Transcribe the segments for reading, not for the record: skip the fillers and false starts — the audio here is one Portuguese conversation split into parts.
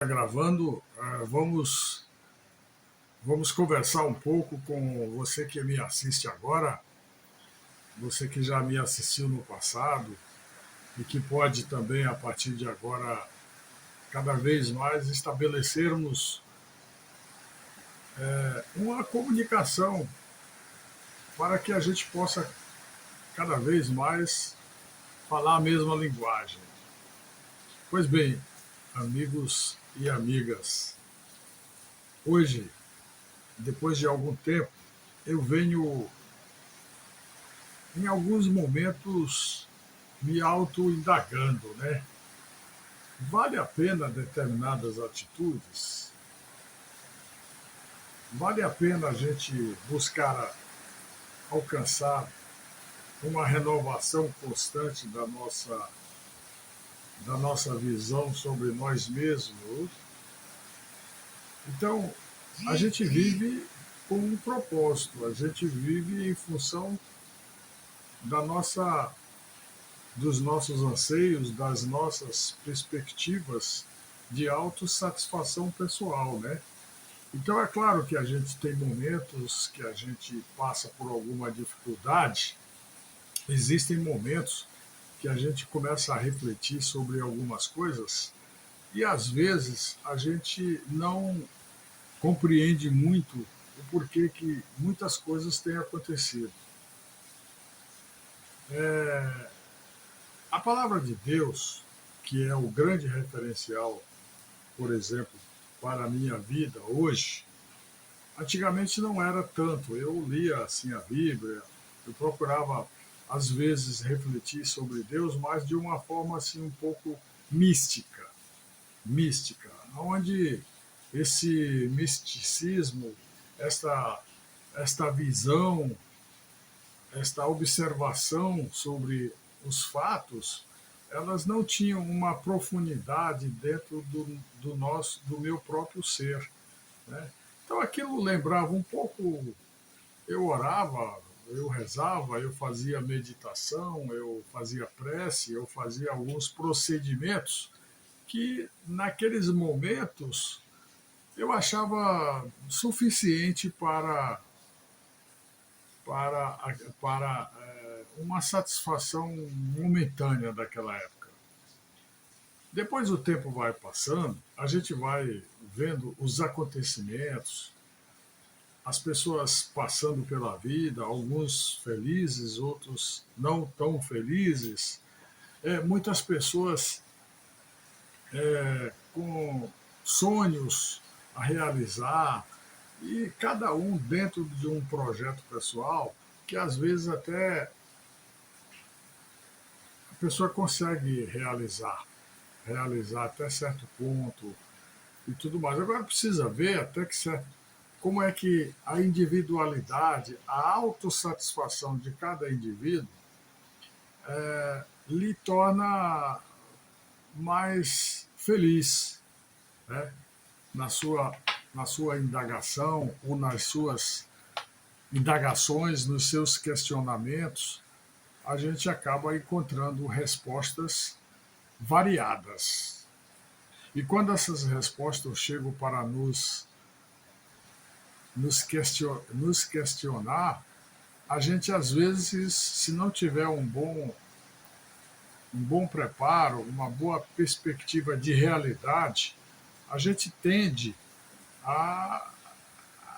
Gravando, vamos conversar um pouco com você que me assiste agora, você que já me assistiu no passado e que pode também, a partir de agora, cada vez mais estabelecermos uma comunicação para que a gente possa cada vez mais falar a mesma linguagem. Pois bem, amigos e amigas, hoje, depois de algum tempo, eu venho em alguns momentos me auto-indagando, né? Vale a pena determinadas atitudes? Vale a pena a gente buscar alcançar uma renovação constante da nossa visão sobre nós mesmos? Então, a gente vive com um propósito, a gente vive em função da nossa dos nossos anseios, das nossas perspectivas de autossatisfação pessoal, né? Então é claro que a gente tem momentos que a gente passa por alguma dificuldade, existem momentos que a gente começa a refletir sobre algumas coisas e às vezes a gente não compreende muito o porquê que muitas coisas têm acontecido. A palavra de Deus, que é o grande referencial, por exemplo, para a minha vida hoje, antigamente não era tanto. Eu lia assim a Bíblia, eu procurava às vezes refletir sobre Deus, mas de uma forma assim um pouco mística, mística, onde esse misticismo, esta esta visão, esta observação sobre os fatos, elas não tinham uma profundidade dentro do meu próprio ser, né? Então aquilo lembrava um pouco, eu orava, eu rezava, eu fazia meditação, eu fazia prece, eu fazia alguns procedimentos que naqueles momentos eu achava suficiente para, para uma satisfação momentânea daquela época. Depois o tempo vai passando, a gente vai vendo os acontecimentos, as pessoas passando pela vida, alguns felizes, outros não tão felizes, muitas pessoas com sonhos a realizar, e cada um dentro de um projeto pessoal que às vezes até a pessoa consegue realizar até certo ponto e tudo mais. Agora precisa ver até que certo, como é que a individualidade, a autossatisfação de cada indivíduo lhe torna mais feliz, né? na, sua, na sua indagação ou nas suas indagações, nos seus questionamentos, a gente acaba encontrando respostas variadas. E quando essas respostas chegam para nos questionar, a gente às vezes, se não tiver um bom preparo, uma boa perspectiva de realidade, a gente tende a,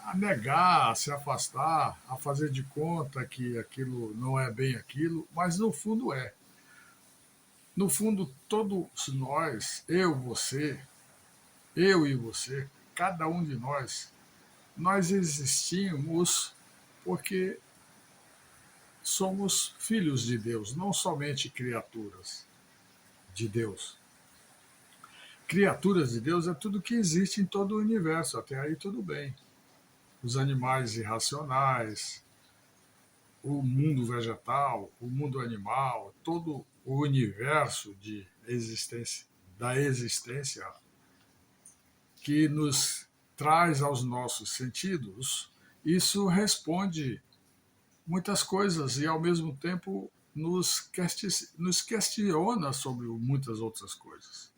a negar, a se afastar, a fazer de conta que aquilo não é bem aquilo, mas no fundo é. No fundo, todos nós, eu e você, cada um de nós existimos porque somos filhos de Deus, não somente criaturas de Deus. Criaturas de Deus é tudo que existe em todo o universo, até aí tudo bem. Os animais irracionais, o mundo vegetal, o mundo animal, todo o universo de existência, da existência que nos traz aos nossos sentidos, isso responde muitas coisas e, ao mesmo tempo, nos questiona sobre muitas outras coisas.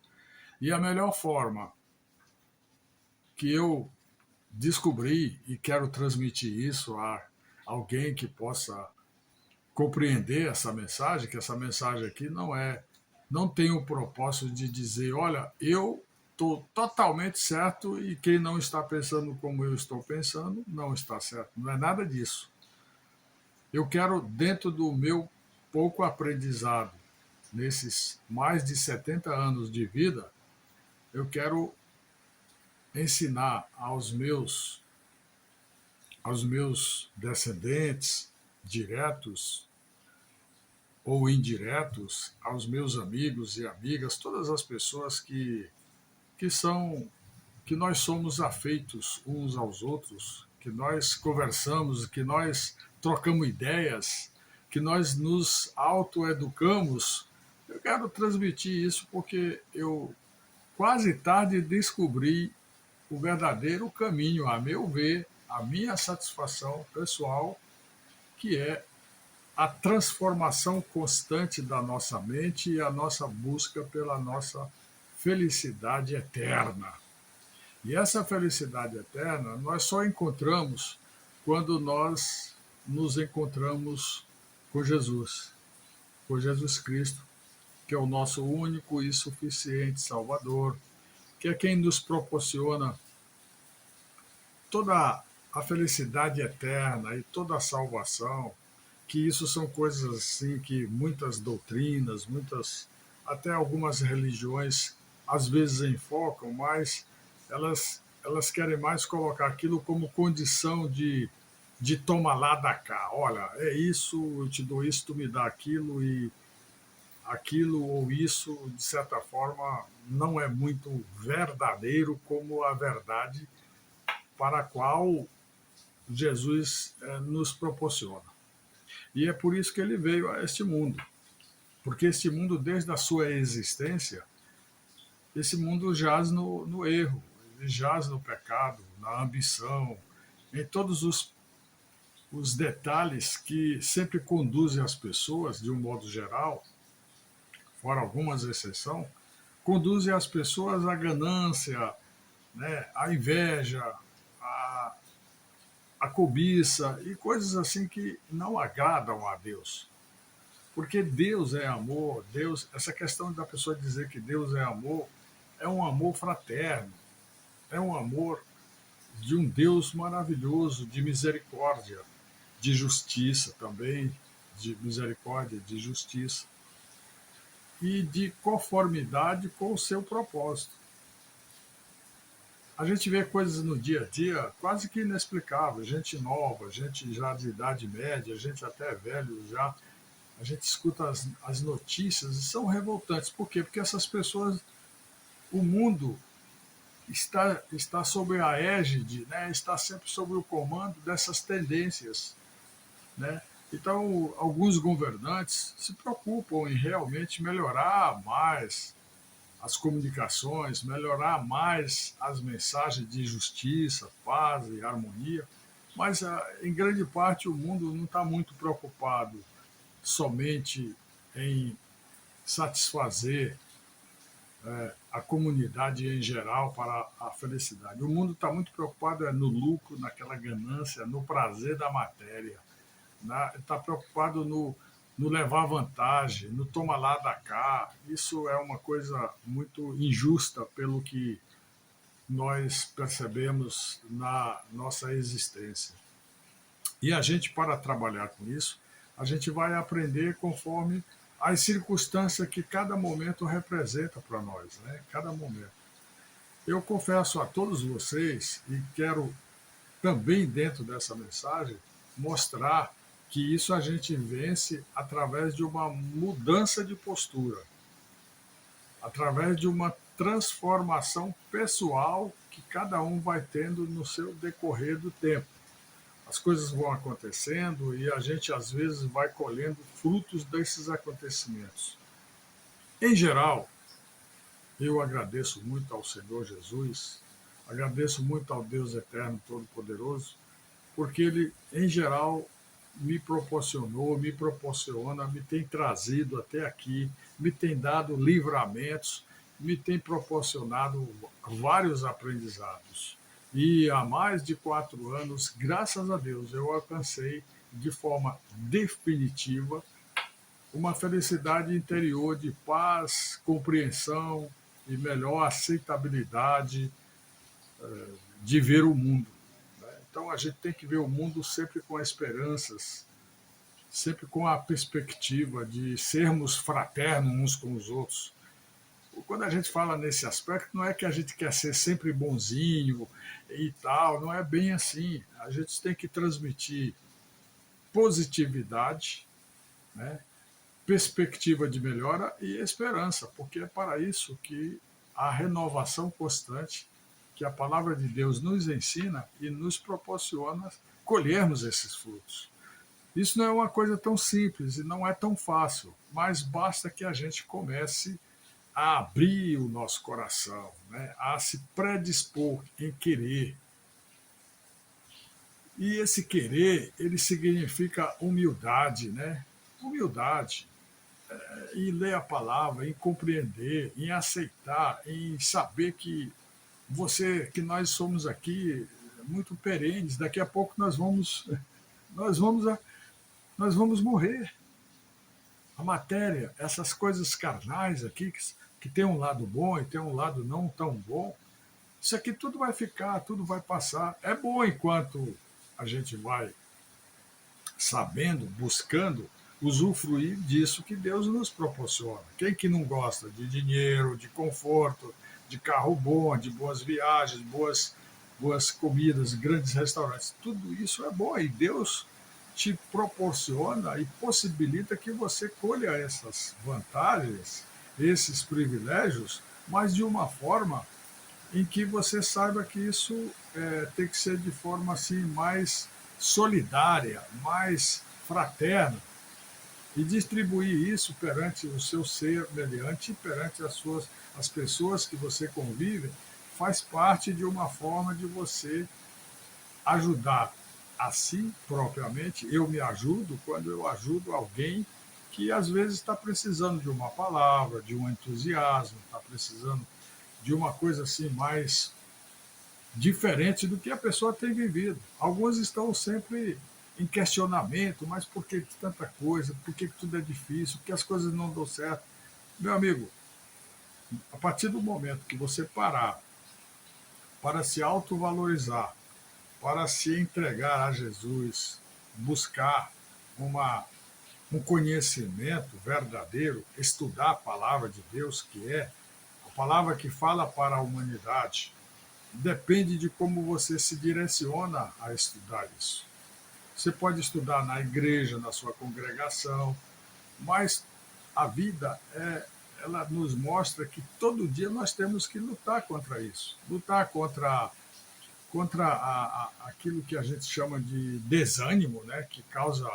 E a melhor forma que eu descobri e quero transmitir isso a alguém que possa compreender essa mensagem, que essa mensagem aqui não tem o propósito de dizer, olha, eu estou totalmente certo e quem não está pensando como eu estou pensando não está certo. Não é nada disso. Eu quero, dentro do meu pouco aprendizado, nesses mais de 70 anos de vida, eu quero ensinar aos meus descendentes, diretos ou indiretos, aos meus amigos e amigas, todas as pessoas que são que nós somos afeitos uns aos outros, que nós conversamos, que nós trocamos ideias, que nós nos autoeducamos. Eu quero transmitir isso porque eu quase tarde descobri o verdadeiro caminho, a meu ver, a minha satisfação pessoal, que é a transformação constante da nossa mente e a nossa busca pela nossa felicidade eterna. E essa felicidade eterna nós só encontramos quando nós nos encontramos com Jesus Cristo, que é o nosso único e suficiente Salvador, que é quem nos proporciona toda a felicidade eterna e toda a salvação, que isso são coisas assim que muitas doutrinas, até algumas religiões às vezes enfocam, mas elas querem mais colocar aquilo como condição de toma lá da cá. Olha, é isso, eu te dou isso, tu me dá aquilo, e aquilo ou isso, de certa forma, não é muito verdadeiro como a verdade para a qual Jesus nos proporciona. E é por isso que ele veio a este mundo. Porque este mundo, desde a sua existência, esse mundo jaz no erro, ele jaz no pecado, na ambição, em todos os detalhes que sempre conduzem as pessoas, de um modo geral, fora algumas exceções, conduzem as pessoas à ganância, né, à inveja, à, à cobiça e coisas assim que não agradam a Deus. Porque Deus é amor, essa questão da pessoa dizer que Deus é um amor fraterno, é um amor de um Deus maravilhoso, de misericórdia, de justiça também, de misericórdia, de justiça, e de conformidade com o seu propósito. A gente vê coisas no dia a dia quase que inexplicáveis, gente nova, gente já de idade média, gente até velho já. A gente escuta as notícias e são revoltantes. Por quê? Porque essas pessoas, o mundo está sob a égide, né? Está sempre sob o comando dessas tendências, né? Então, alguns governantes se preocupam em realmente melhorar mais as comunicações, melhorar mais as mensagens de justiça, paz e harmonia, mas em grande parte o mundo não está muito preocupado somente em satisfazer a comunidade em geral para a felicidade. O mundo está muito preocupado no lucro, naquela ganância, no prazer da matéria. Né? Está preocupado no levar vantagem, no toma lá da cá. Isso é uma coisa muito injusta pelo que nós percebemos na nossa existência. E a gente, para trabalhar com isso, a gente vai aprender conforme as circunstâncias que cada momento representa para nós, né? Cada momento. Eu confesso a todos vocês, e quero também dentro dessa mensagem mostrar que isso a gente vence através de uma mudança de postura, através de uma transformação pessoal que cada um vai tendo no seu decorrer do tempo. As coisas vão acontecendo e a gente às vezes vai colhendo frutos desses acontecimentos. Em geral, eu agradeço muito ao Senhor Jesus, agradeço muito ao Deus Eterno Todo-Poderoso, porque Ele, em geral, me proporcionou, me proporciona, me tem trazido até aqui, me tem dado livramentos, me tem proporcionado vários aprendizados. E há mais de 4 anos, graças a Deus, eu alcancei de forma definitiva uma felicidade interior de paz, compreensão e melhor aceitabilidade de ver o mundo. Então a gente tem que ver o mundo sempre com esperanças, sempre com a perspectiva de sermos fraternos uns com os outros. Quando a gente fala nesse aspecto, não é que a gente quer ser sempre bonzinho e tal, não é bem assim. A gente tem que transmitir positividade, né? Perspectiva de melhora e esperança, porque é para isso que a renovação constante que a palavra de Deus nos ensina e nos proporciona colhermos esses frutos. Isso não é uma coisa tão simples e não é tão fácil, mas basta que a gente comece a abrir o nosso coração, né? A se predispor em querer. E esse querer, ele significa humildade, né? Humildade. Em ler a palavra, em compreender, em aceitar, em saber que nós somos aqui muito perenes. Daqui a pouco nós vamos, nós vamos morrer. A matéria, essas coisas carnais aqui, que tem um lado bom e tem um lado não tão bom, isso aqui tudo vai ficar, tudo vai passar. É bom enquanto a gente vai sabendo, buscando usufruir disso que Deus nos proporciona. Quem que não gosta de dinheiro, de conforto, de carro bom, de boas viagens, boas comidas, grandes restaurantes? Tudo isso é bom e Deus te proporciona e possibilita que você colha essas vantagens, esses privilégios, mas de uma forma em que você saiba que isso tem que ser de forma assim mais solidária, mais fraterna, e distribuir isso perante o seu ser mediante, perante as pessoas que você convive, faz parte de uma forma de você ajudar a si propriamente. Eu me ajudo quando eu ajudo alguém que às vezes está precisando de uma palavra, de um entusiasmo, está precisando de uma coisa assim mais diferente do que a pessoa tem vivido. Alguns estão sempre em questionamento, mas por que tanta coisa? Por que tudo é difícil? Por que as coisas não dão certo? Meu amigo, a partir do momento que você parar para se autovalorizar, para se entregar a Jesus, buscar uma, um conhecimento verdadeiro, estudar a palavra de Deus, que é a palavra que fala para a humanidade, depende de como você se direciona a estudar isso. Você pode estudar na igreja, na sua congregação, mas a vida ela nos mostra que todo dia nós temos que lutar contra isso, lutar contra aquilo que a gente chama de desânimo, né, que causa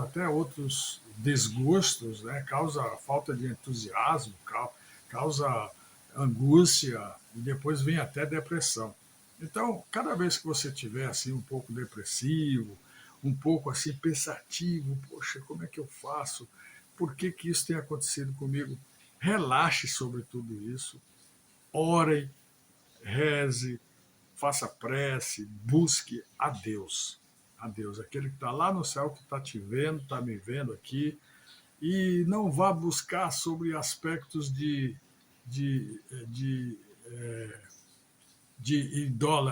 até outros desgostos, né, causa falta de entusiasmo, causa angústia e depois vem até depressão. Então, cada vez que você estiver assim um pouco depressivo, um pouco assim pensativo, poxa, como é que eu faço? Por que que isso tem acontecido comigo? Relaxe sobre tudo isso, ore, reze, faça prece, busque a Deus. A Deus, aquele que está lá no céu, que está te vendo, está me vendo aqui, e não vá buscar sobre aspectos de, de, de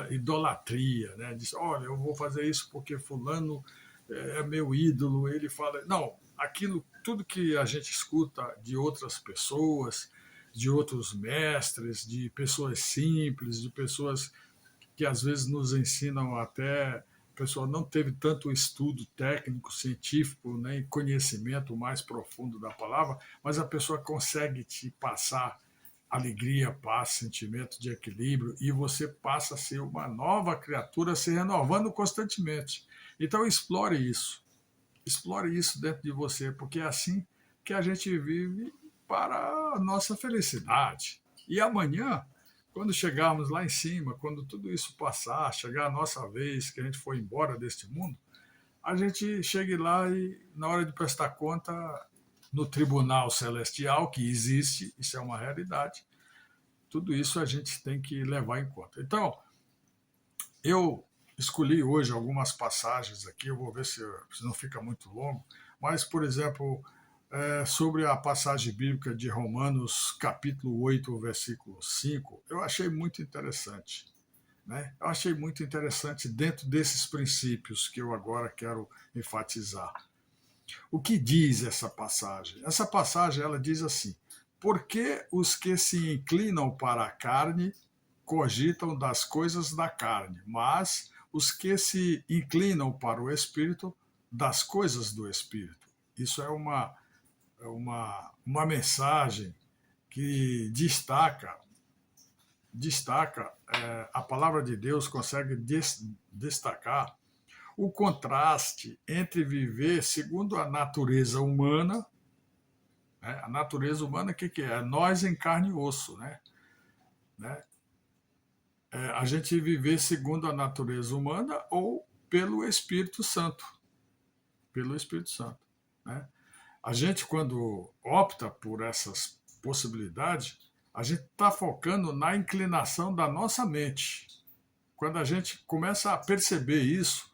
idolatria, né? Diz, olha, eu vou fazer isso porque fulano é meu ídolo, ele fala, não, aquilo, tudo que a gente escuta de outras pessoas, de outros mestres, de pessoas simples, de pessoas que às vezes nos ensinam até, a pessoa não teve tanto estudo técnico, científico, nem conhecimento mais profundo da palavra, mas a pessoa consegue te passar alegria, paz, sentimento de equilíbrio, e você passa a ser uma nova criatura, se renovando constantemente. Então explore isso dentro de você, porque é assim que a gente vive para a nossa felicidade. E amanhã, quando chegarmos lá em cima, quando tudo isso passar, chegar a nossa vez, que a gente for embora deste mundo, a gente chegue lá e, na hora de prestar conta, no tribunal celestial, que existe, isso é uma realidade, tudo isso a gente tem que levar em conta. Então, Eu escolhi hoje algumas passagens aqui, eu vou ver se não fica muito longo, mas, por exemplo, sobre a passagem bíblica de Romanos, capítulo 8, versículo 5, eu achei muito interessante. Né? Eu achei muito interessante dentro desses princípios que eu agora quero enfatizar. O que diz essa passagem? Essa passagem ela diz assim: porque os que se inclinam para a carne cogitam das coisas da carne, mas os que se inclinam para o espírito, das coisas do espírito. Isso é uma mensagem que destaca a palavra de Deus consegue destacar o contraste entre viver segundo a natureza humana, né? A natureza humana, o que é? Nós em carne e osso, né? A gente viver segundo a natureza humana ou pelo Espírito Santo, pelo Espírito Santo, né? A gente, quando opta por essas possibilidades, a gente está focando na inclinação da nossa mente. Quando a gente começa a perceber isso,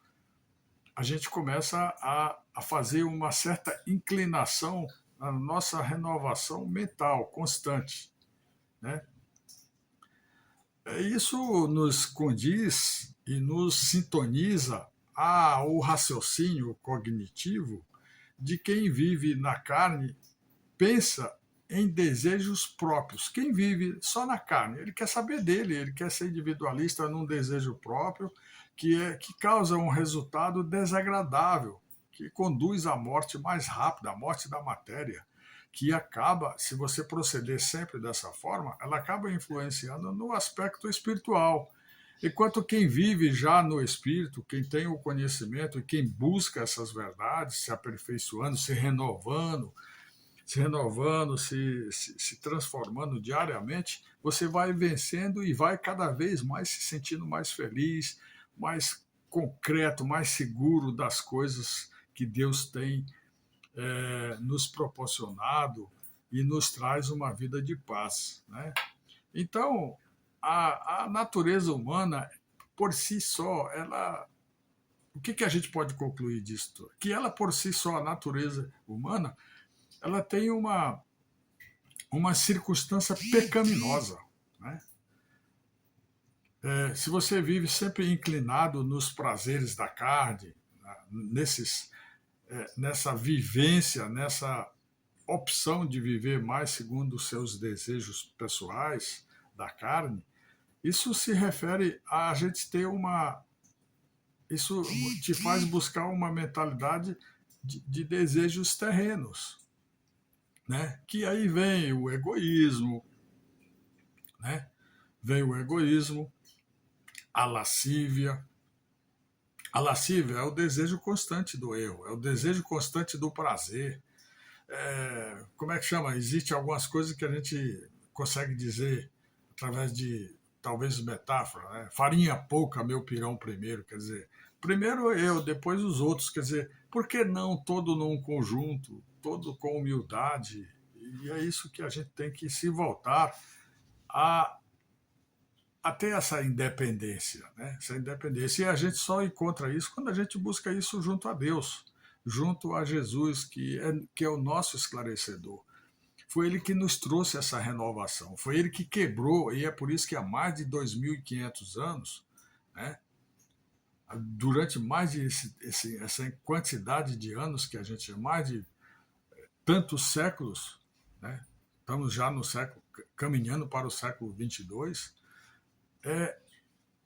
a gente começa a fazer uma certa inclinação na nossa renovação mental constante, né? Isso nos condiz e nos sintoniza ao raciocínio cognitivo de quem vive na carne pensa em desejos próprios. Quem vive só na carne, ele quer saber dele, ele quer ser individualista num desejo próprio que causa um resultado desagradável, que conduz à morte mais rápida, à morte da matéria, que acaba, se você proceder sempre dessa forma, ela acaba influenciando no aspecto espiritual. Enquanto quem vive já no espírito, quem tem o conhecimento e quem busca essas verdades, se aperfeiçoando, se transformando diariamente, você vai vencendo e vai cada vez mais se sentindo mais feliz, mais concreto, mais seguro das coisas que Deus tem nos proporcionado e nos traz uma vida de paz, né? Então, a natureza humana, por si só, o que a gente pode concluir disso? Que ela, por si só, a natureza humana, ela tem uma circunstância pecaminosa, né? Se você vive sempre inclinado nos prazeres da carne, nessa vivência, nessa opção de viver mais segundo os seus desejos pessoais da carne, isso se refere a gente ter uma. Isso te faz buscar uma mentalidade de desejos terrenos, né? Que aí vem o egoísmo, né? Vem o egoísmo, a lascívia. A lascívia é o desejo constante do erro, é o desejo constante do prazer. Como é que chama? Existem algumas coisas que a gente consegue dizer através de, talvez, metáfora, né? Farinha pouca, meu pirão primeiro, quer dizer, primeiro eu, depois os outros, quer dizer, por que não todo num conjunto, todo com humildade? E é isso que a gente tem que se voltar a ter essa independência, né? Essa independência. E a gente só encontra isso quando a gente busca isso junto a Deus, junto a Jesus, que é o nosso esclarecedor. Foi ele que nos trouxe essa renovação, foi ele que quebrou, e é por isso que há mais de 2.500 anos, né, durante mais de essa quantidade de anos que a gente, mais de tantos séculos, né, estamos já no século, caminhando para o século 22,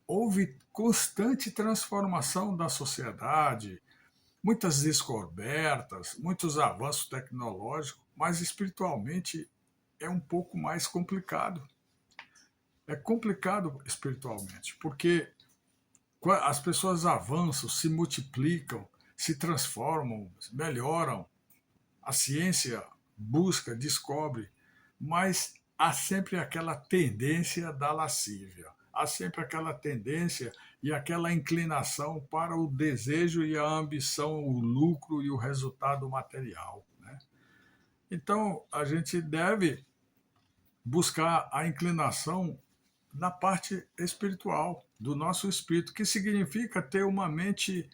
houve constante transformação da sociedade, muitas descobertas, muitos avanços tecnológicos, mas espiritualmente é um pouco mais complicado. É complicado espiritualmente, porque as pessoas avançam, se multiplicam, se transformam, melhoram, a ciência busca, descobre, mas há sempre aquela tendência da lascívia, há sempre aquela tendência e aquela inclinação para o desejo e a ambição, o lucro e o resultado material, né? Então, a gente deve buscar a inclinação na parte espiritual, do nosso espírito, que significa ter uma mente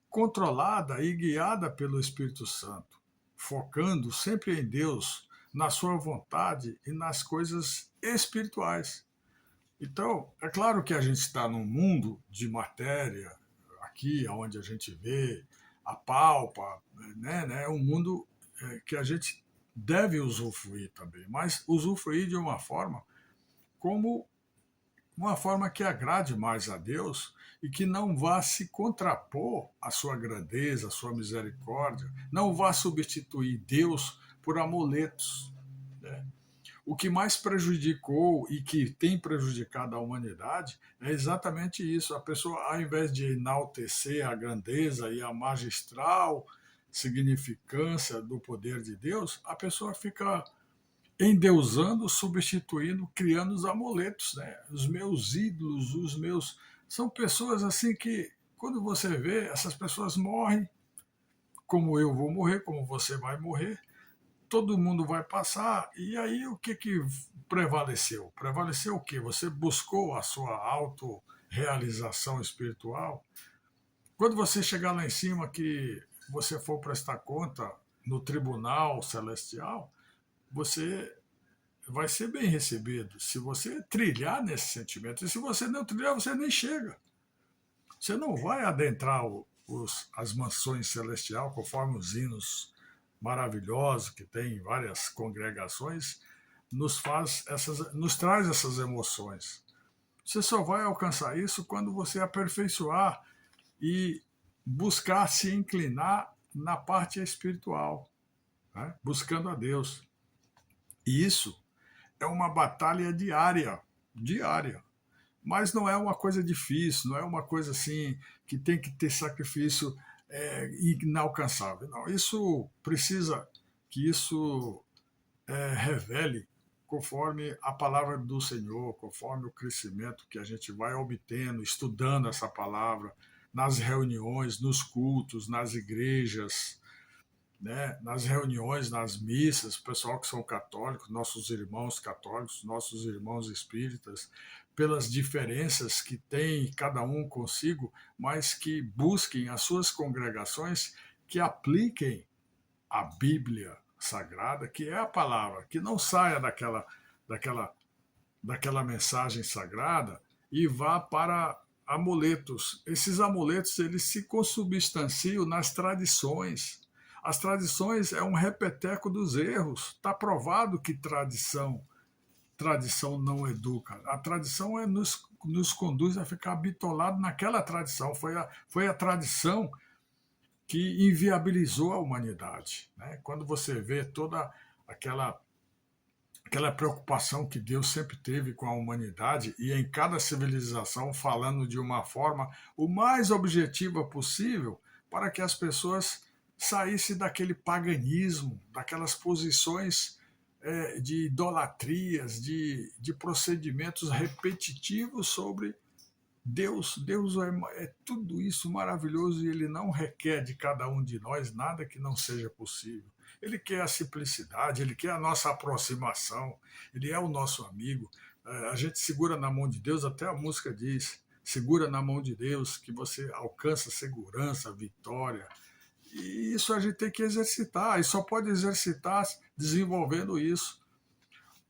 controlada e guiada pelo Espírito Santo, focando sempre em Deus, na sua vontade e nas coisas espirituais. Então, é claro que a gente está num mundo de matéria, aqui, onde a gente vê, apalpa, né, é um mundo que a gente deve usufruir também, mas usufruir de uma forma como uma forma que agrade mais a Deus e que não vá se contrapor à sua grandeza, à sua misericórdia, não vá substituir Deus por amuletos. Né? O que mais prejudicou e que tem prejudicado a humanidade é exatamente isso. A pessoa, ao invés de enaltecer a grandeza e a magistral significância do poder de Deus, a pessoa fica endeusando, substituindo, criando os amuletos, né? Os meus ídolos, os meus. São pessoas assim que, quando você vê, essas pessoas morrem, como eu vou morrer, como você vai morrer, todo mundo vai passar, e aí o que, que prevaleceu? Prevaleceu o quê? Você buscou a sua autorrealização espiritual? Quando você chegar lá em cima, que você for prestar conta no tribunal celestial, você vai ser bem recebido se você trilhar nesse sentimento. E se você não trilhar, você nem chega. Você não vai adentrar as mansões celestiais, conforme os hinos maravilhosos que tem em várias congregações, nos traz essas emoções. Você só vai alcançar isso quando você aperfeiçoar e buscar se inclinar na parte espiritual, né? Buscando a Deus. E isso é uma batalha diária, diária. Mas não é uma coisa difícil, não é uma coisa assim que tem que ter sacrifício inalcançável. Não, isso precisa que isso revele conforme a palavra do Senhor, conforme o crescimento que a gente vai obtendo, estudando essa palavra, nas reuniões, nos cultos, nas igrejas, né, nas reuniões, nas missas, pessoal que são católicos, nossos irmãos espíritas, pelas diferenças que tem cada um consigo, mas que busquem as suas congregações que apliquem a Bíblia Sagrada, que é a palavra, que não saia daquela, daquela mensagem sagrada e vá para amuletos. Esses amuletos eles se consubstanciam nas tradições. As tradições é um repeteco dos erros. Está provado que tradição não educa. A tradição nos conduz a ficar bitolado naquela tradição. Foi a tradição que inviabilizou a humanidade. Né? Quando você vê toda aquela preocupação que Deus sempre teve com a humanidade e em cada civilização falando de uma forma o mais objetiva possível para que as pessoas saíssem daquele paganismo, daquelas posições de idolatrias, de procedimentos repetitivos sobre Deus. Deus é tudo isso maravilhoso e ele não requer de cada um de nós nada que não seja possível. Ele quer a simplicidade, ele quer a nossa aproximação, ele é o nosso amigo. A gente segura na mão de Deus, até a música diz, segura na mão de Deus que você alcança segurança, vitória. E isso a gente tem que exercitar, e só pode exercitar desenvolvendo isso,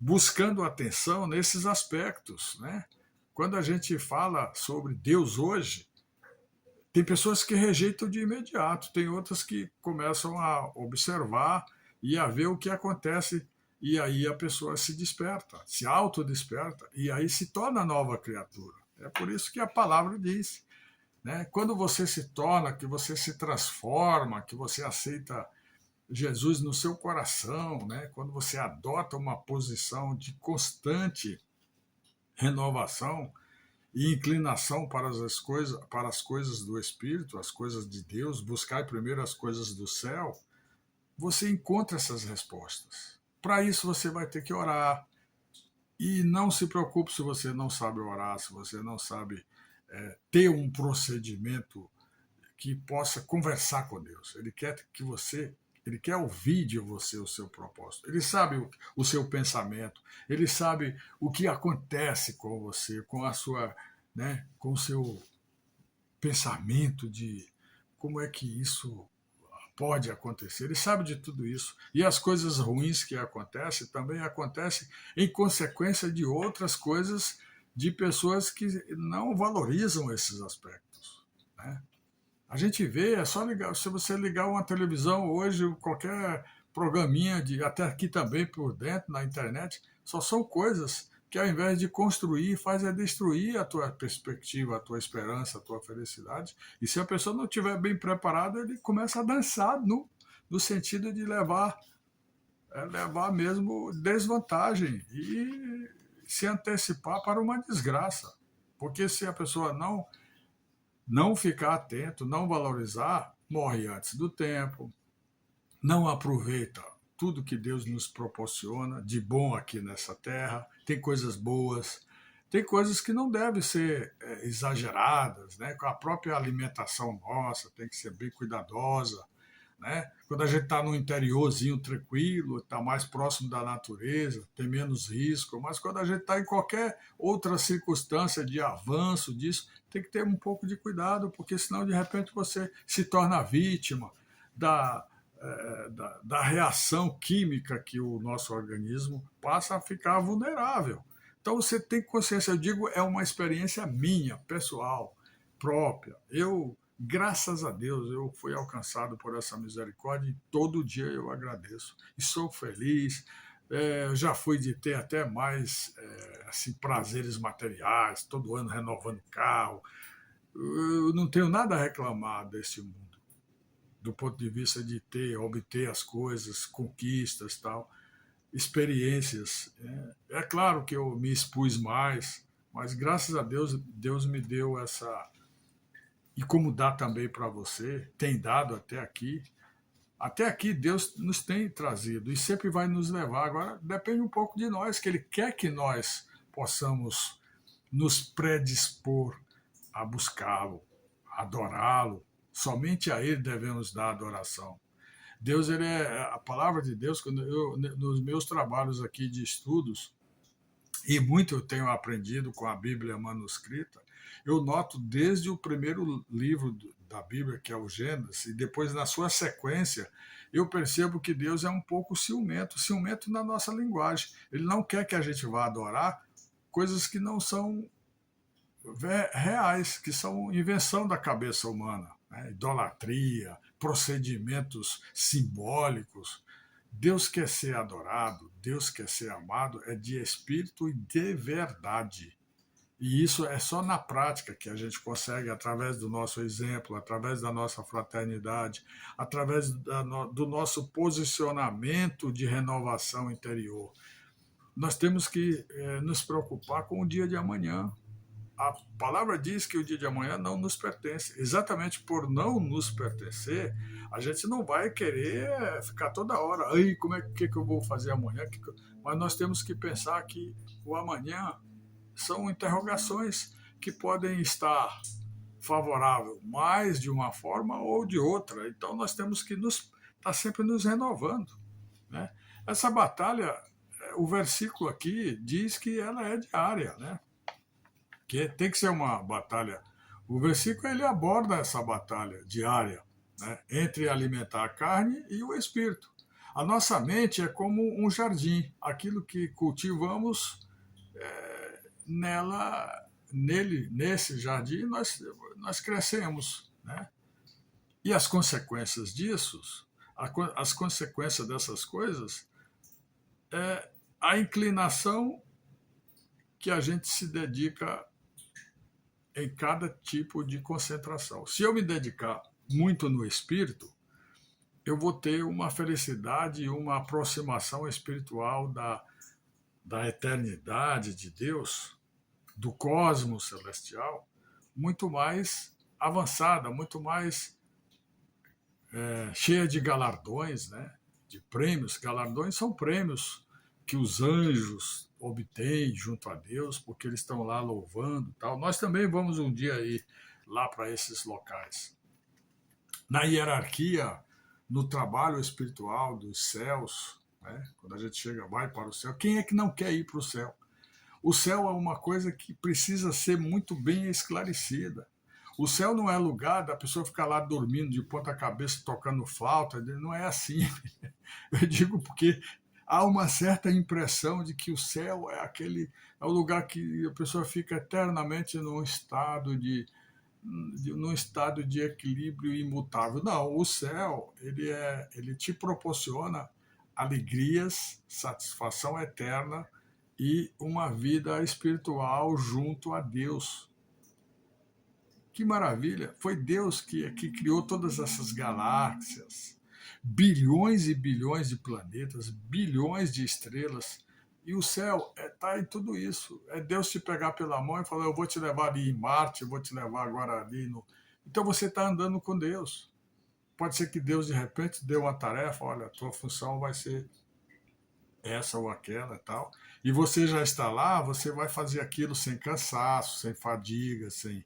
buscando atenção nesses aspectos, né? Quando a gente fala sobre Deus hoje, tem pessoas que rejeitam de imediato, tem outras que começam a observar e a ver o que acontece, e aí a pessoa se desperta, se autodesperta, e aí se torna nova criatura. É por isso que a palavra diz, né? Quando você se torna, que você se transforma, que você aceita Jesus no seu coração, né? Quando você adota uma posição de constante renovação e inclinação para as coisas do Espírito, as coisas de Deus, buscar primeiro as coisas do céu, você encontra essas respostas. Para isso você vai ter que orar. E não se preocupe se você não sabe orar, se você não sabe ter um procedimento que possa conversar com Deus. Ele quer que você Ele quer ouvir de você o seu propósito. Ele sabe o seu pensamento. Ele sabe o que acontece com você, com a sua, né, com o seu pensamento de como é que isso pode acontecer. Ele sabe de tudo isso. E as coisas ruins que acontecem também acontecem em consequência de outras coisas de pessoas que não valorizam esses aspectos, né? A gente vê, é só ligar, se você ligar uma televisão hoje, qualquer programinha, até aqui também por dentro, na internet, só são coisas que ao invés de construir, faz é destruir a tua perspectiva, a tua esperança, a tua felicidade. E se a pessoa não estiver bem preparada, ele começa a dançar no sentido de levar mesmo desvantagem e se antecipar para uma desgraça. Porque se a pessoa não ficar atento, não valorizar, morre antes do tempo, não aproveita tudo que Deus nos proporciona de bom aqui nessa terra. Tem coisas boas, tem coisas que não devem ser exageradas, né? Com a própria alimentação nossa tem que ser bem cuidadosa, né? Quando a gente está no interiorzinho tranquilo, está mais próximo da natureza, tem menos risco, mas quando a gente está em qualquer outra circunstância de avanço disso, tem que ter um pouco de cuidado, porque senão de repente você se torna vítima da, da reação química que o nosso organismo passa a ficar vulnerável. Então você tem consciência, eu digo, é uma experiência minha, pessoal, própria. Graças a Deus, eu fui alcançado por essa misericórdia e todo dia eu agradeço. E sou feliz. Já fui de ter até mais assim, prazeres materiais, todo ano renovando carro. Eu não tenho nada a reclamar desse mundo, do ponto de vista de obter as coisas, conquistas, tal, experiências. É claro que eu me expus mais, mas graças a Deus, Deus me deu essa. E como dá também para você, tem dado até aqui Deus nos tem trazido e sempre vai nos levar. Agora depende um pouco de nós, que Ele quer que nós possamos nos predispor a buscá-lo, adorá-lo. Somente a Ele devemos dar adoração. Deus, a palavra de Deus, nos meus trabalhos aqui de estudos, e muito eu tenho aprendido com a Bíblia manuscrita, eu noto desde o primeiro livro da Bíblia, que é o Gênesis, e depois na sua sequência, eu percebo que Deus é um pouco ciumento na nossa linguagem. Ele não quer que a gente vá adorar coisas que não são reais, que são invenção da cabeça humana, né? Idolatria, procedimentos simbólicos. Deus quer ser adorado, Deus quer ser amado, é de espírito e de verdade. E isso é só na prática que a gente consegue, através do nosso exemplo, através da nossa fraternidade, através do nosso posicionamento de renovação interior. Nós temos que nos preocupar com o dia de amanhã. A palavra diz que o dia de amanhã não nos pertence. Exatamente por não nos pertencer, a gente não vai querer ficar toda hora, ai, como é que eu vou fazer amanhã? Mas nós temos que pensar que o amanhã são interrogações que podem estar favorável mais de uma forma ou de outra. Então nós temos que estar sempre nos renovando, né? Essa batalha, o versículo aqui diz que ela é diária, né? Que tem que ser uma batalha. O versículo ele aborda essa batalha diária, né, entre alimentar a carne e o espírito. A nossa mente é como um jardim. Aquilo que cultivamos nesse jardim, nós crescemos, né? E as consequências disso, as consequências dessas coisas, é a inclinação que a gente se dedica em cada tipo de concentração. Se eu me dedicar muito no espírito, eu vou ter uma felicidade e uma aproximação espiritual da eternidade de Deus, do cosmos celestial, muito mais avançada, muito mais cheia de galardões, né? De prêmios. Galardões são prêmios que os anjos obtêm junto a Deus, porque eles estão lá louvando, tal. Nós também vamos um dia ir lá para esses locais. Na hierarquia no trabalho espiritual dos céus, né? Quando a gente chega, vai para o céu. Quem é que não quer ir para o céu? O céu é uma coisa que precisa ser muito bem esclarecida. O céu não é lugar da pessoa ficar lá dormindo de ponta cabeça, tocando flauta, não é assim. Eu digo porque há uma certa impressão de que o céu é o lugar que a pessoa fica eternamente num estado de equilíbrio imutável. Não, o céu, ele te proporciona alegrias, satisfação eterna e uma vida espiritual junto a Deus. Que maravilha! Foi Deus que criou todas essas galáxias, bilhões e bilhões de planetas, bilhões de estrelas. E o céu está em tudo isso. É Deus te pegar pela mão e falar: eu vou te levar ali em Marte, eu vou te levar agora ali no. Então você está andando com Deus. Pode ser que Deus de repente dê uma tarefa: olha, a tua função vai ser essa ou aquela e tal. E você já está lá, você vai fazer aquilo sem cansaço, sem fadiga, sem.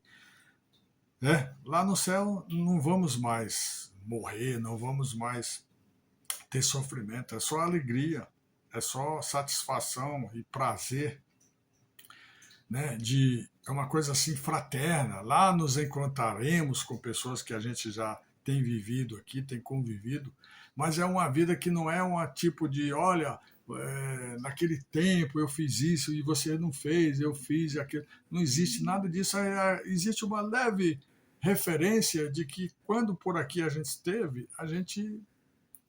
Né? Lá no céu não vamos mais morrer, não vamos mais ter sofrimento, é só alegria, é só satisfação e prazer, né? É uma coisa assim fraterna. Lá nos encontraremos com pessoas que a gente já tem vivido aqui, tem convivido, mas é uma vida que não é um tipo de, olha, naquele tempo eu fiz isso e você não fez, eu fiz aquilo. Não existe nada disso. Existe uma leve referência de que quando por aqui a gente esteve, a gente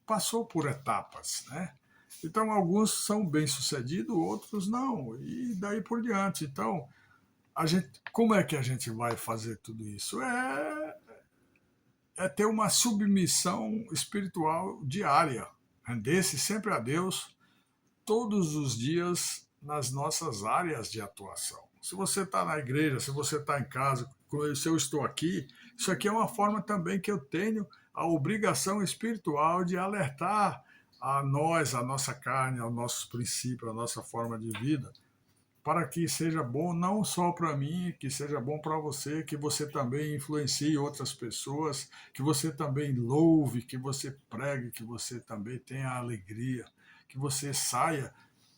passou por etapas, né? Então, alguns são bem-sucedidos, outros não, e daí por diante. Então, como é que a gente vai fazer tudo isso? É ter uma submissão espiritual diária, render-se sempre a Deus, todos os dias, nas nossas áreas de atuação. Se você está na igreja, se você está em casa, se eu estou aqui, isso aqui é uma forma também que eu tenho a obrigação espiritual de alertar a nós, a nossa carne, aos nossos princípios, a nossa forma de vida, para que seja bom não só para mim, que seja bom para você, que você também influencie outras pessoas, que você também louve, que você pregue, que você também tenha alegria, que você saia,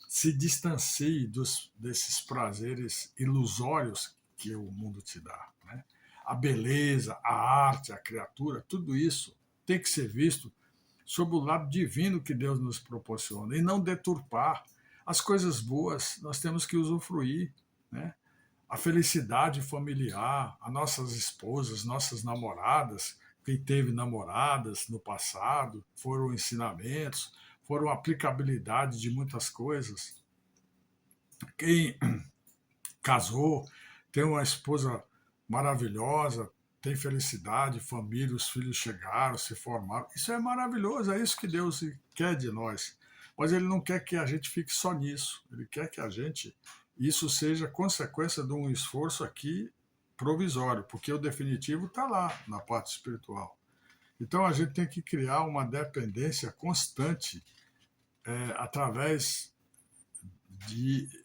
se distancie desses prazeres ilusórios que o mundo te dá, né? A beleza, a arte, a criatura, tudo isso tem que ser visto sob o lado divino que Deus nos proporciona e não deturpar. As coisas boas nós temos que usufruir, né? A felicidade familiar, as nossas esposas, nossas namoradas, quem teve namoradas no passado, foram ensinamentos, foram aplicabilidade de muitas coisas. Quem casou, tem uma esposa maravilhosa, tem felicidade, família, os filhos chegaram, se formaram. Isso é maravilhoso, é isso que Deus quer de nós. Mas Ele não quer que a gente fique só nisso. Ele quer que isso seja consequência de um esforço aqui provisório, porque o definitivo está lá, na parte espiritual. Então a gente tem que criar uma dependência constante através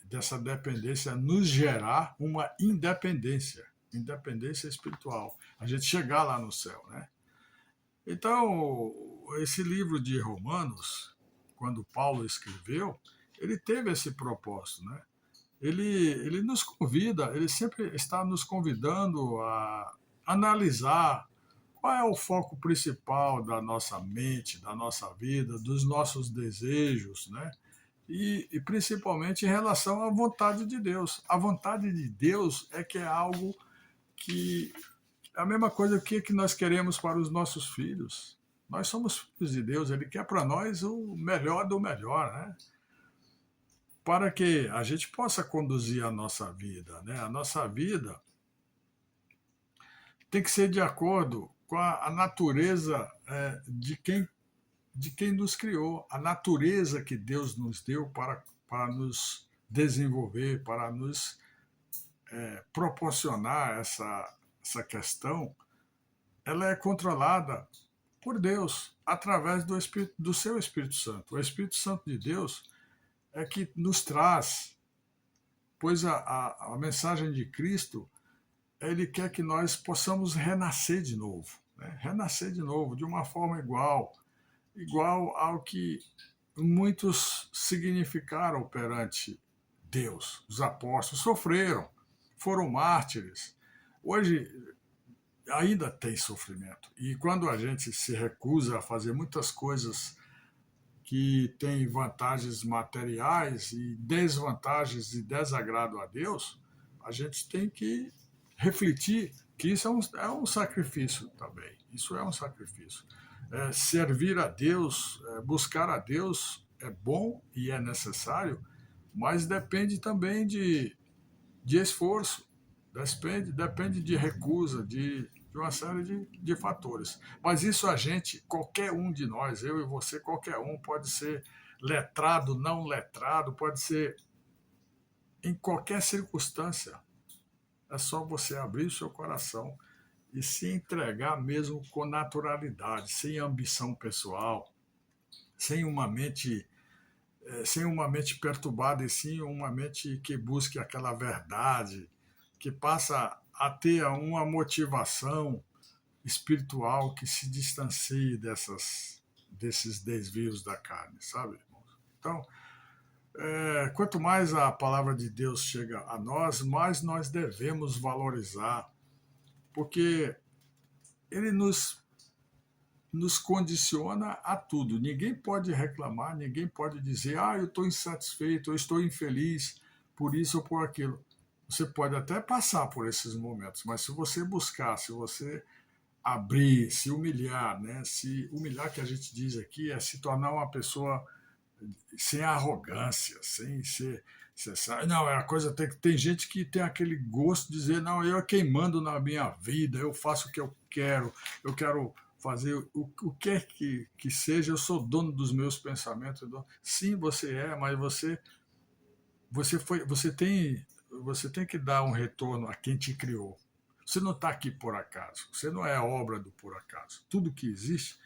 dessa dependência nos gerar uma independência espiritual, a gente chegar lá no céu, né? Então, esse livro de Romanos, quando Paulo escreveu, ele teve esse propósito, né? Ele nos convida, ele sempre está nos convidando a analisar qual é o foco principal da nossa mente, da nossa vida, dos nossos desejos, né? E principalmente em relação à vontade de Deus. A vontade de Deus é que é algo que é a mesma coisa que nós queremos para os nossos filhos. Nós somos filhos de Deus, Ele quer para nós o melhor do melhor, né? Para que a gente possa conduzir a nossa vida, né? A nossa vida tem que ser de acordo com a natureza de quem nos criou, a natureza que Deus nos deu para nos desenvolver, para nos proporcionar essa questão, ela é controlada por Deus, através do seu Espírito Santo. O Espírito Santo de Deus é que nos traz, pois a mensagem de Cristo, ele quer que nós possamos renascer de novo, né? Renascer de novo, de uma forma igual, igual ao que muitos significaram perante Deus. Os apóstolos sofreram, foram mártires. Hoje ainda tem sofrimento. E quando a gente se recusa a fazer muitas coisas que têm vantagens materiais e desvantagens e desagrado a Deus, a gente tem que refletir que isso é um sacrifício também. Isso é um sacrifício. Servir a Deus, buscar a Deus é bom e é necessário, mas depende também de esforço, depende de recusa, de uma série de fatores. Mas isso a gente, qualquer um de nós, eu e você, qualquer um, pode ser letrado, não letrado, pode ser em qualquer circunstância. É só você abrir o seu coração e se entregar mesmo com naturalidade, sem ambição pessoal, sem uma mente sem uma mente perturbada, e sim uma mente que busque aquela verdade, que passa a ter uma motivação espiritual que se distancie desses desvios da carne, sabe, irmãos? Então, quanto mais a palavra de Deus chega a nós, mais nós devemos valorizar, porque ele nos condiciona a tudo. Ninguém pode reclamar, ninguém pode dizer, eu estou insatisfeito, eu estou infeliz por isso ou por aquilo. Você pode até passar por esses momentos, mas se você buscar, se você abrir, se humilhar, né? Se humilhar, que a gente diz aqui, é se tornar uma pessoa sem arrogância, sem ser. Não, é a coisa. Tem gente que tem aquele gosto de dizer, não, eu é quem mando na minha vida, eu faço o que eu quero fazer o que é que seja, eu sou dono dos meus pensamentos. Sim, você é, mas você tem que dar um retorno a quem te criou. Você não está aqui por acaso, você não é obra do por acaso. Tudo que existe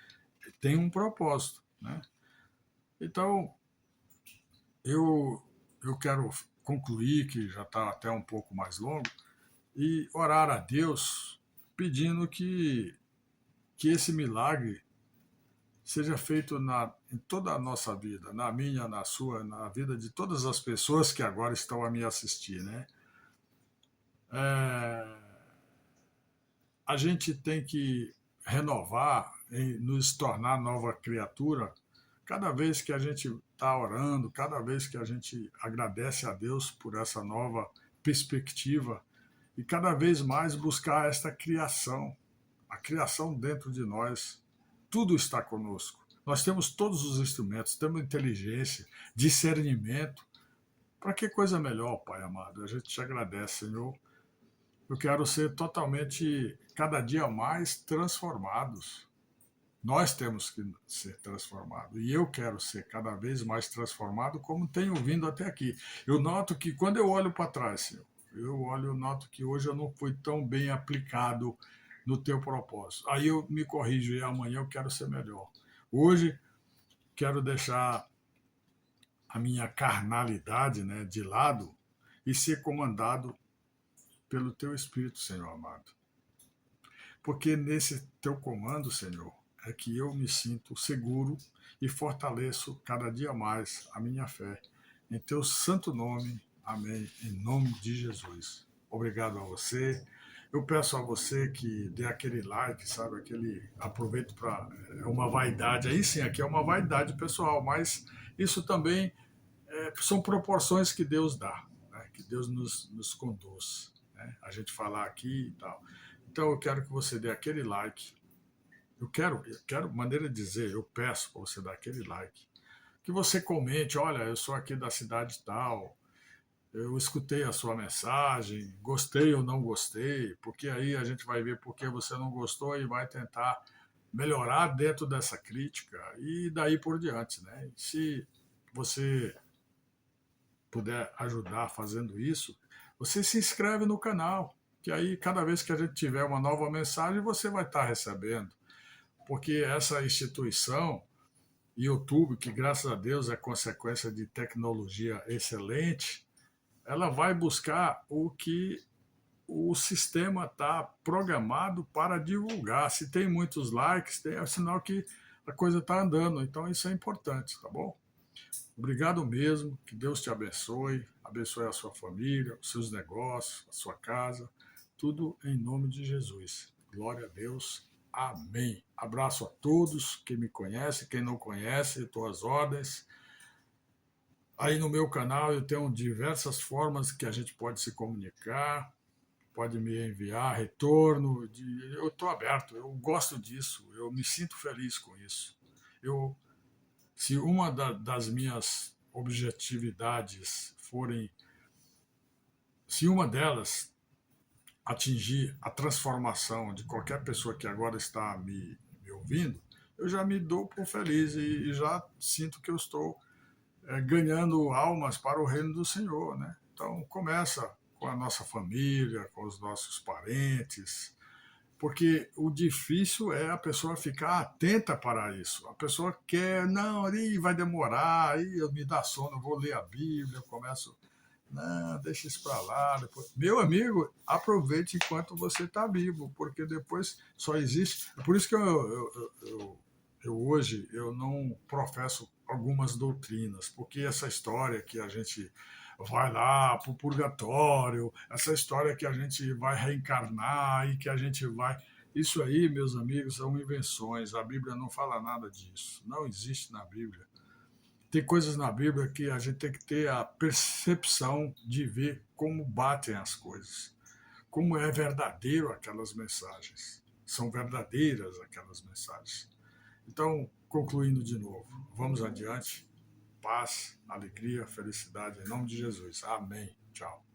tem um propósito, né? Então, eu quero concluir, que já está até um pouco mais longo, e orar a Deus pedindo que esse milagre seja feito em toda a nossa vida, na minha, na sua, na vida de todas as pessoas que agora estão a me assistir, né? É, a gente tem que renovar, nos tornar nova criatura, cada vez que a gente está orando, cada vez que a gente agradece a Deus por essa nova perspectiva e cada vez mais buscar esta criação, a criação dentro de nós. Tudo está conosco. Nós temos todos os instrumentos, temos inteligência, discernimento. Para que coisa melhor, Pai amado? A gente te agradece, Senhor. Eu quero ser totalmente, cada dia mais transformados. Nós temos que ser transformados. E eu quero ser cada vez mais transformado, como tenho vindo até aqui. Eu noto que quando eu olho para trás, Senhor, eu noto que hoje eu não fui tão bem aplicado no teu propósito. Aí eu me corrijo e amanhã eu quero ser melhor. Hoje quero deixar a minha carnalidade, né, de lado e ser comandado pelo teu Espírito, Senhor amado. Porque nesse teu comando, Senhor, é que eu me sinto seguro e fortaleço cada dia mais a minha fé. Em teu santo nome, amém, em nome de Jesus. Obrigado a você. Eu peço a você que dê aquele like, sabe, aproveito para, é uma vaidade, aí sim, aqui é uma vaidade pessoal, mas isso também são proporções que Deus dá, né, que Deus nos conduz, né, a gente falar aqui e tal. Então eu quero que você dê aquele like. Eu quero, maneira de dizer, eu peço para você dar aquele like. Que você comente, olha, eu sou aqui da cidade tal, eu escutei a sua mensagem, gostei ou não gostei, porque aí a gente vai ver por que você não gostou e vai tentar melhorar dentro dessa crítica e daí por diante, né? E se você puder ajudar fazendo isso, você se inscreve no canal, que aí cada vez que a gente tiver uma nova mensagem, você vai estar recebendo. Porque essa instituição, YouTube, que graças a Deus é consequência de tecnologia excelente, ela vai buscar o que o sistema está programado para divulgar. Se tem muitos likes, é sinal que a coisa está andando. Então isso é importante, tá bom? Obrigado mesmo, que Deus te abençoe a sua família, os seus negócios, a sua casa, tudo em nome de Jesus. Glória a Deus. Amém. Abraço a todos que me conhecem, quem não conhece, estou às ordens. Aí no meu canal eu tenho diversas formas que a gente pode se comunicar, pode me enviar retorno. Eu estou aberto, eu gosto disso, eu me sinto feliz com isso. Eu, se uma das minhas objetividades forem, se uma delas atingir a transformação de qualquer pessoa que agora está me ouvindo, eu já me dou por feliz e já sinto que eu estou ganhando almas para o reino do Senhor, né? Então começa com a nossa família, com os nossos parentes, porque o difícil é a pessoa ficar atenta para isso. A pessoa quer, não, aí vai demorar, aí eu me dá sono, eu vou ler a Bíblia, eu começo, não, deixa isso para lá. Depois. Meu amigo, aproveite enquanto você está vivo, porque depois só existe. É por isso que eu hoje eu não professo algumas doutrinas, porque essa história que a gente vai lá para o purgatório, essa história que a gente vai reencarnar e que a gente vai. Isso aí, meus amigos, são invenções. A Bíblia não fala nada disso. Não existe na Bíblia. Tem coisas na Bíblia que a gente tem que ter a percepção de ver como batem as coisas, como é verdadeiro aquelas mensagens. São verdadeiras aquelas mensagens. Então, concluindo de novo, vamos adiante. Paz, alegria, felicidade, em nome de Jesus. Amém. Tchau.